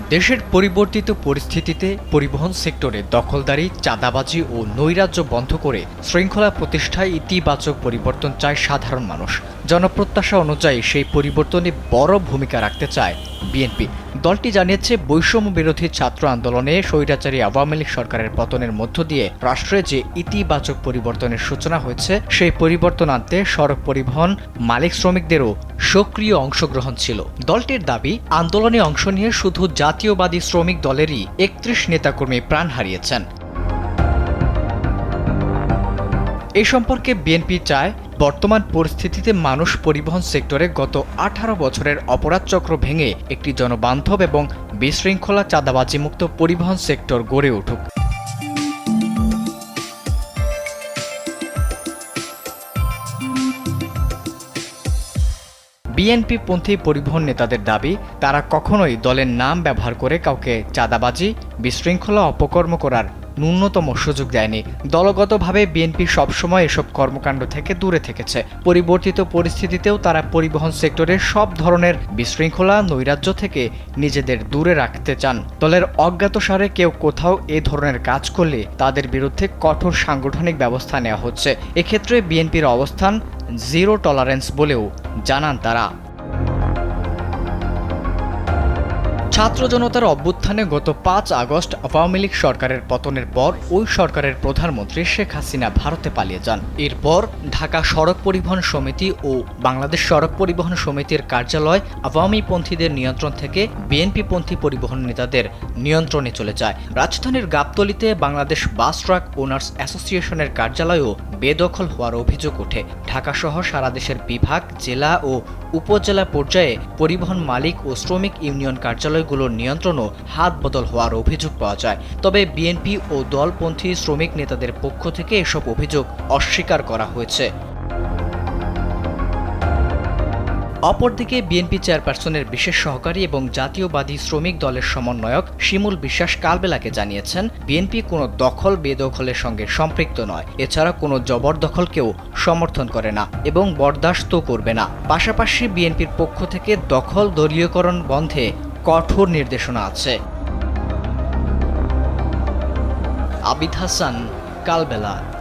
দেশের পরিবর্তিত পরিস্থিতিতে পরিবহন সেক্টরে দখলদারি, চাঁদাবাজি ও নৈরাজ্য বন্ধ করে শৃঙ্খলা প্রতিষ্ঠায় ইতিবাচক পরিবর্তন চায় সাধারণ মানুষ। জনপ্রত্যাশা অনুযায়ী সেই পরিবর্তনে বড় ভূমিকা রাখতে চায় বিএনপি। দলটি জানিয়েছে, বৈষম্য বিরোধী ছাত্র আন্দোলনে স্বৈরাচারী আওয়ামী লীগ সরকারের পতনের মধ্য দিয়ে রাষ্ট্রে যে ইতিবাচক পরিবর্তনের সূচনা হয়েছে, সেই পরিবর্তন আনতে সড়ক পরিবহন মালিক শ্রমিকদেরও সক্রিয় অংশগ্রহণ ছিল। দলটির দাবি, আন্দোলনে অংশ নিয়ে শুধু জাতীয়বাদী শ্রমিক দলেরই ৩১ নেতাকর্মী প্রাণ হারিয়েছেন। এ সম্পর্কে বিএনপি চায়, বর্তমান পরিস্থিতিতে মানুষ পরিবহন সেক্টরে গত ১৮ বছরের অপরাধ চক্র ভেঙে একটি জনবান্ধব এবং বিশৃঙ্খলা চাঁদাবাজিমুক্ত পরিবহন সেক্টর গড়ে উঠুক। বিএনপি-পন্থী পরিবহন নেতাদের দাবি, তারা কখনোই দলের নাম ব্যবহার করে কাউকে চাঁদাবাজি, বিশৃঙ্খলা, অপকর্ম করার ন্যূনতম সুযোগ দেয়নি। দলগতভাবে বিএনপি সবসময় এসব কর্মকাণ্ড থেকে দূরে থেকেছে। পরিবর্তিত পরিস্থিতিতেও তারা পরিবহন সেক্টরের সব ধরনের বিশৃঙ্খলা, নৈরাজ্য থেকে নিজেদের দূরে রাখতে চান। দলের অজ্ঞাতসারে কেউ কোথাও এ ধরনের কাজ করলে তাদের বিরুদ্ধে কঠোর সাংগঠনিক ব্যবস্থা নেওয়া হচ্ছে। এক্ষেত্রে বিএনপির অবস্থান জিরো টলারেন্স বলেও জানান তারা। ছাত্র জনতার অভ্যুত্থানে গত ৫ আগস্ট আওয়ামী লীগ সরকারের পতনের পর ওই সরকারের প্রধানমন্ত্রী শেখ হাসিনা ভারতে পালিয়ে যান। এরপর ঢাকা সড়ক পরিবহন সমিতি ও বাংলাদেশ সড়ক পরিবহন সমিতির কার্যালয় আওয়ামীপন্থীদের নিয়ন্ত্রণ থেকে বিএনপিপন্থী পরিবহন নেতাদের নিয়ন্ত্রণে চলে যায়। রাজধানীর গাবতলীতে বাংলাদেশ বাস ট্রাক ওনার্স অ্যাসোসিয়েশনের কার্যালয়ও বেদখল হওয়ার অভিযোগ ওঠে। ঢাকাসহ সারা দেশের বিভাগ, জেলা ও উপজেলা পর্যায়ে পরিবহন মালিক ও শ্রমিক ইউনিয়ন কার্যালয়গুলোর নিয়ন্ত্রণও হাত বদল হওয়ার অভিযোগ পাওয়া যায়। তবে বিএনপি ও দলপন্থী শ্রমিক নেতাদের পক্ষ থেকে এসব অভিযোগ অস্বীকার করা হয়েছে। অপরদিকে বিএনপি চেয়ারপারসনের বিশেষ সহকারী এবং জাতীয়বাদী শ্রমিক দলের সমন্বয়ক শিমুল বিশ্বাস কালবেলাকে জানিয়েছেন, বিএনপি কোনো দখল বেদখলের সঙ্গে সম্পৃক্ত নয়। এছাড়া কোনো জবরদখলকেও সমর্থন করে না এবং বরদাস্ত করবে না। পাশাপাশি বিএনপির পক্ষ থেকে দখল দলীয়করণ বন্ধে কঠোর নির্দেশনা আছে। আবিদ হাসান, কালবেলা।